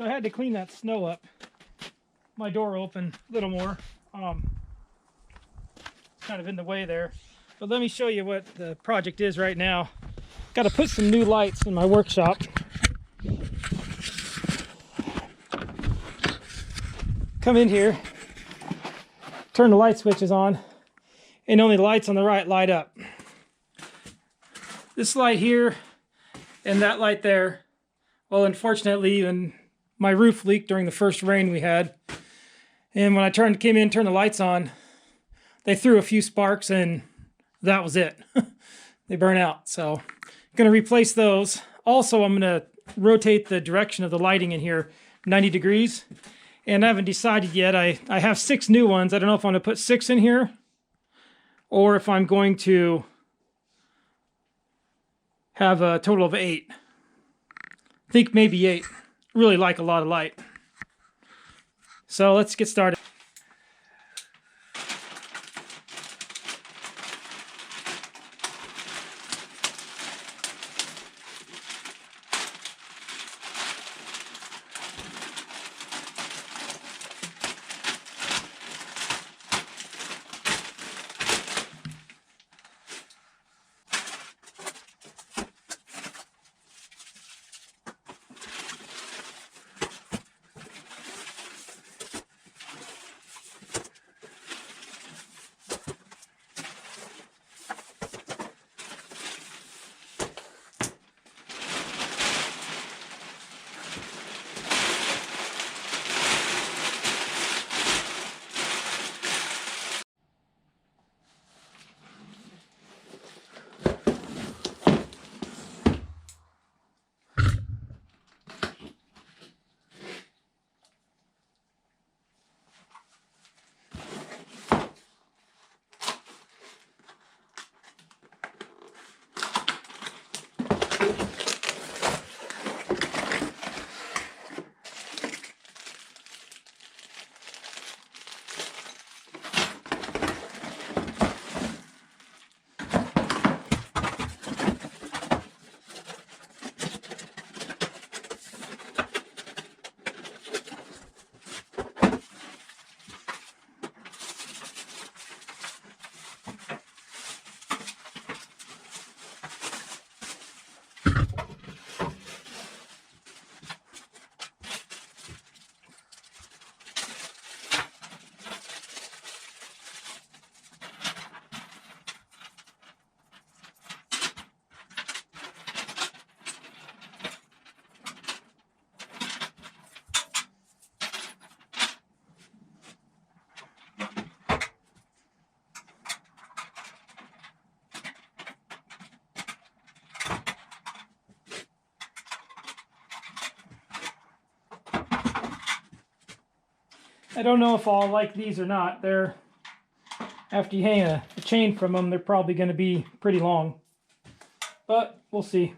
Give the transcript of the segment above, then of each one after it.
So I had to clean that snow up. My door open a little more. It's kind of in the way there. But let me show you what the project is right now. Got to put some new lights in my workshop. Come in here, turn the light switches on, and only the lights on the right light up. This light here and that light there, well, unfortunately, when my roof leaked during the first rain we had, and when I came in, turned the lights on, they threw a few sparks and that was it. They burn out. So I'm going to replace those. Also, I'm going to rotate the direction of the lighting in here 90 degrees. And I haven't decided yet. I have 6 new ones. I don't know if I'm going to put 6 in here or if I'm going to have a total of 8. I think maybe 8. Really like a lot of light. So let's get started. I don't know if I'll like these or not. They're, after you hang a chain from them, they're probably going to be pretty long. But we'll see.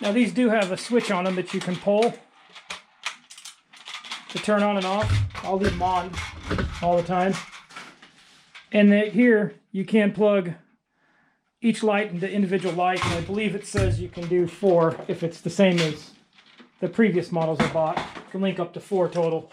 Now these do have a switch on them that you can pull to turn on and off. I'll leave them on all the time. And here you can plug each light into individual light, and I believe it says you can do 4 if it's the same as the previous models I bought. You can link up to 4 total.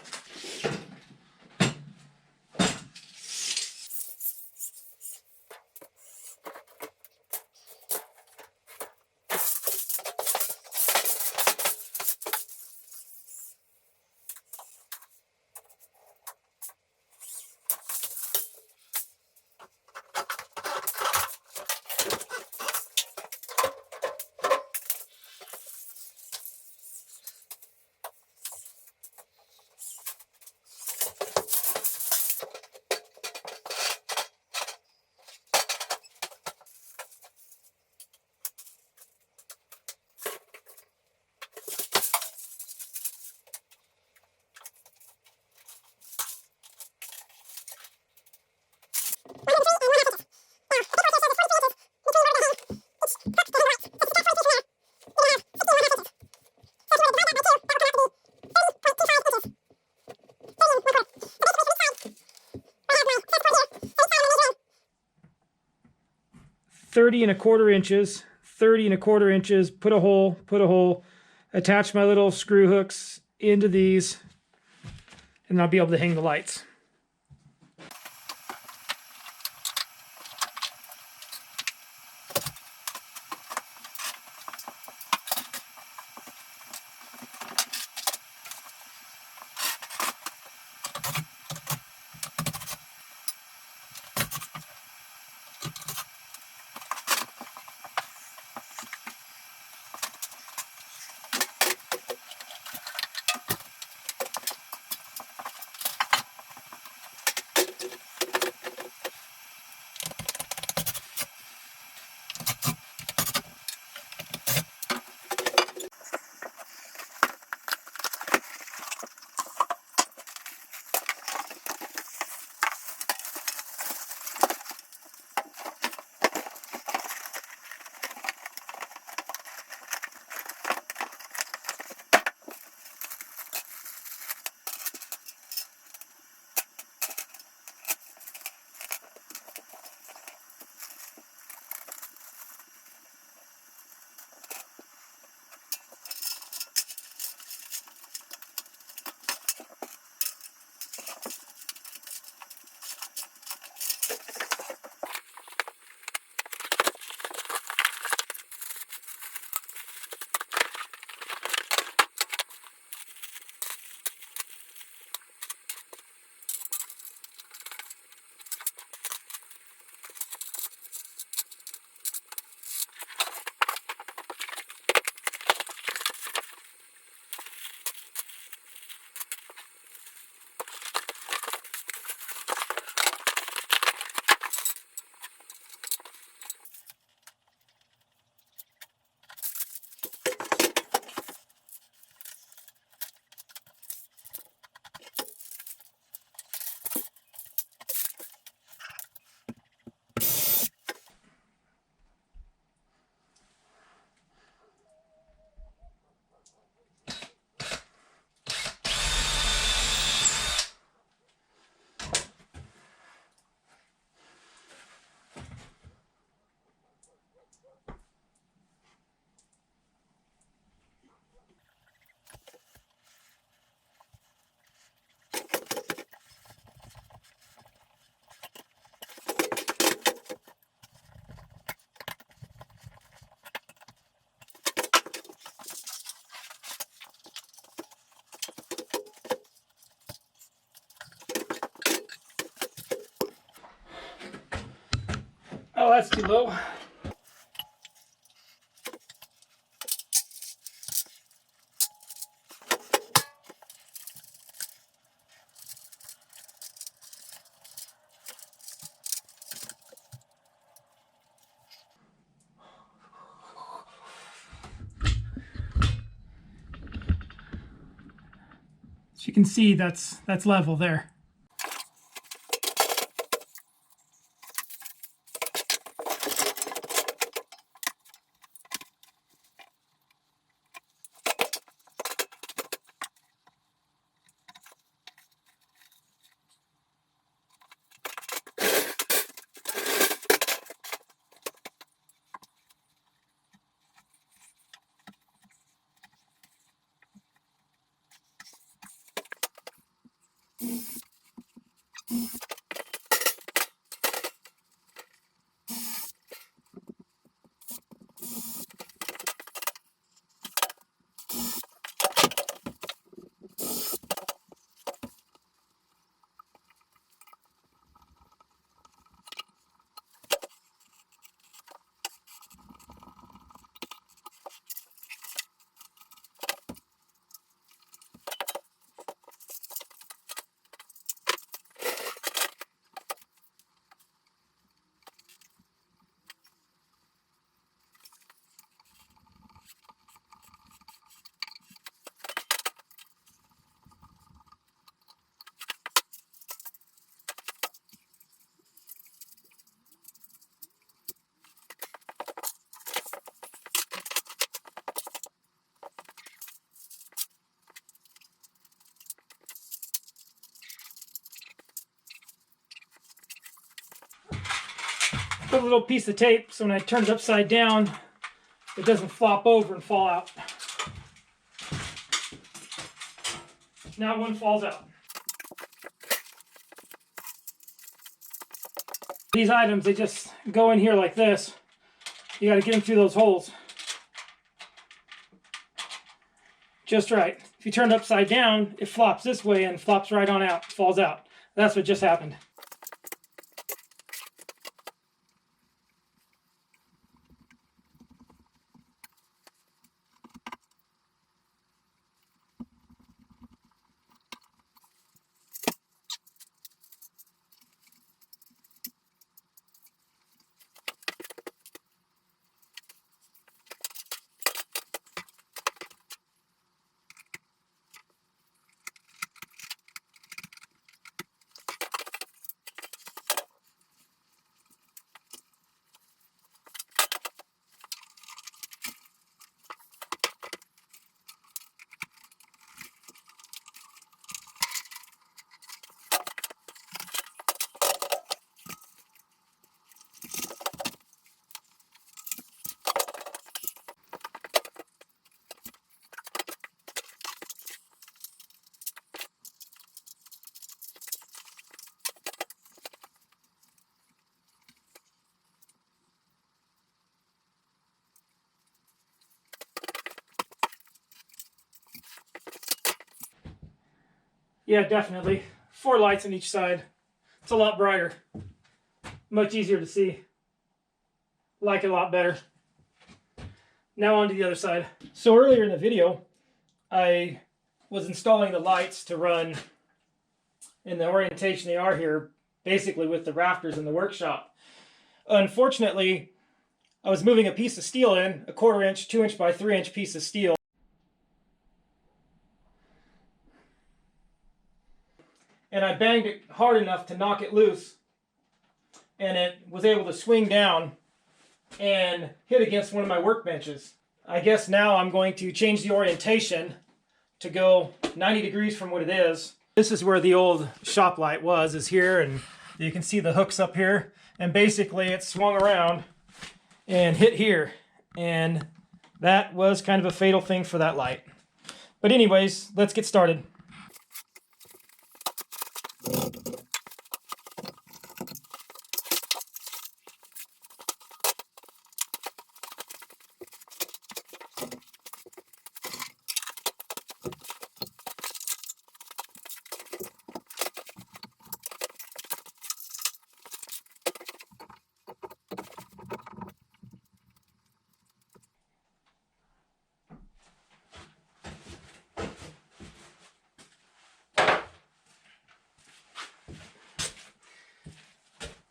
30 1/4 inches, 30 1/4 inches, put a hole, attach my little screw hooks into these, and I'll be able to hang the lights. Oh, that's too low. As you can see, that's level there. little piece of tape so when I turn it upside down, it doesn't flop over and fall out. Now one falls out. These items, they just go in here like this. You got to get them through those holes. Just right. If you turn it upside down, it flops this way and flops right on out, falls out. That's what just happened. Yeah, definitely. 4 lights on each side. It's a lot brighter. Much easier to see. Like it a lot better. Now on to the other side. So earlier in the video, I was installing the lights to run in the orientation they are here, basically with the rafters in the workshop. Unfortunately, I was moving a piece of steel in, a 1/4 inch, 2 inch by 3 inch piece of steel. And I banged it hard enough to knock it loose, and it was able to swing down and hit against one of my workbenches. I guess now I'm going to change the orientation to go 90 degrees from what it is. This is where the old shop light was, is here, and you can see the hooks up here, and basically it swung around and hit here, and that was kind of a fatal thing for that light. But anyways, let's get started.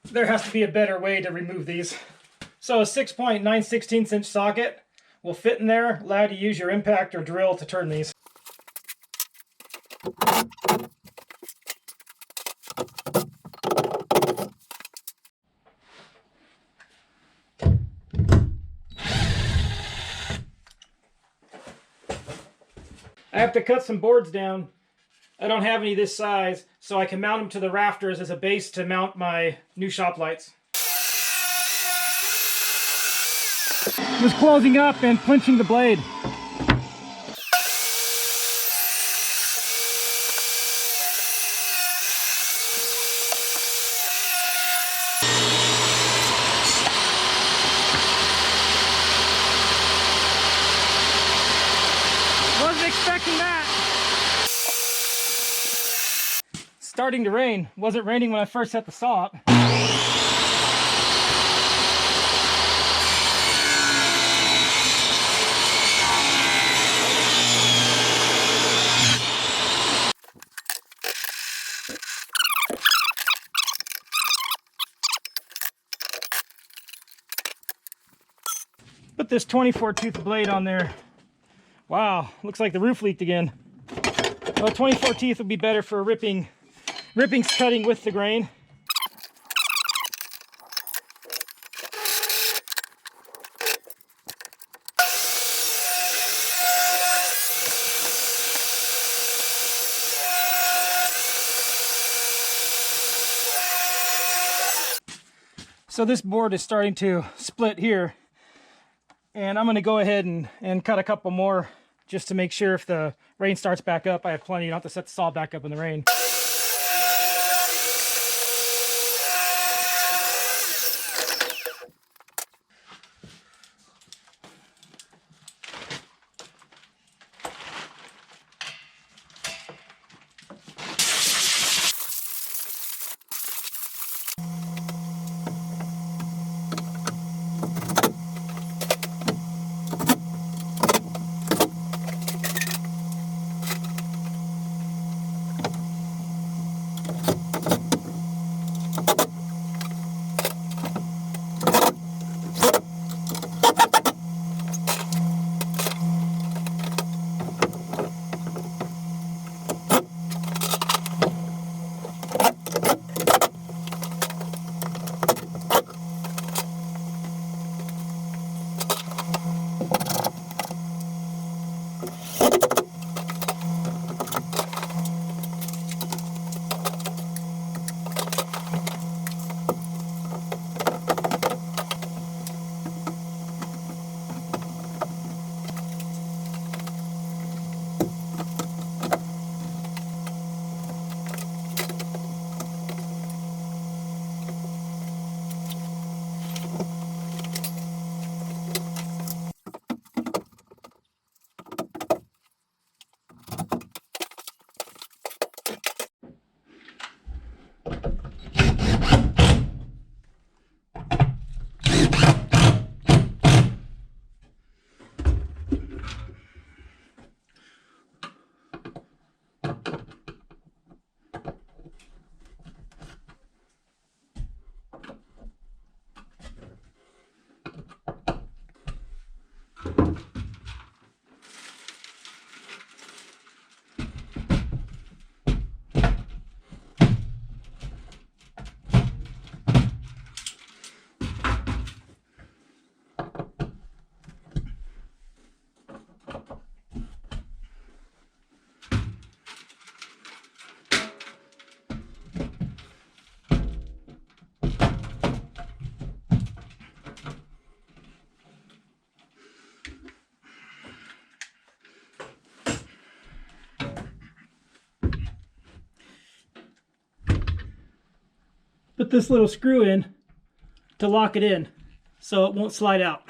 There has to be a better way to remove these. So a 6.9/16 inch socket will fit in there, allow you to use your impact or drill to turn these. I have to cut some boards down. I don't have any this size, so I can mount them to the rafters as a base to mount my new shop lights. Was closing up and clinching the blade. Wasn't expecting that. Starting to rain. Wasn't raining when I first set the saw up. Put this 24 tooth blade on there. Wow, looks like the roof leaked again. Well, 24 teeth would be better for ripping cutting with the grain. So this board is starting to split here, and I'm going to go ahead and cut a couple more just to make sure if the rain starts back up, I have plenty. You don't have to set the saw back up in the rain. Put this little screw in to lock it in so it won't slide out.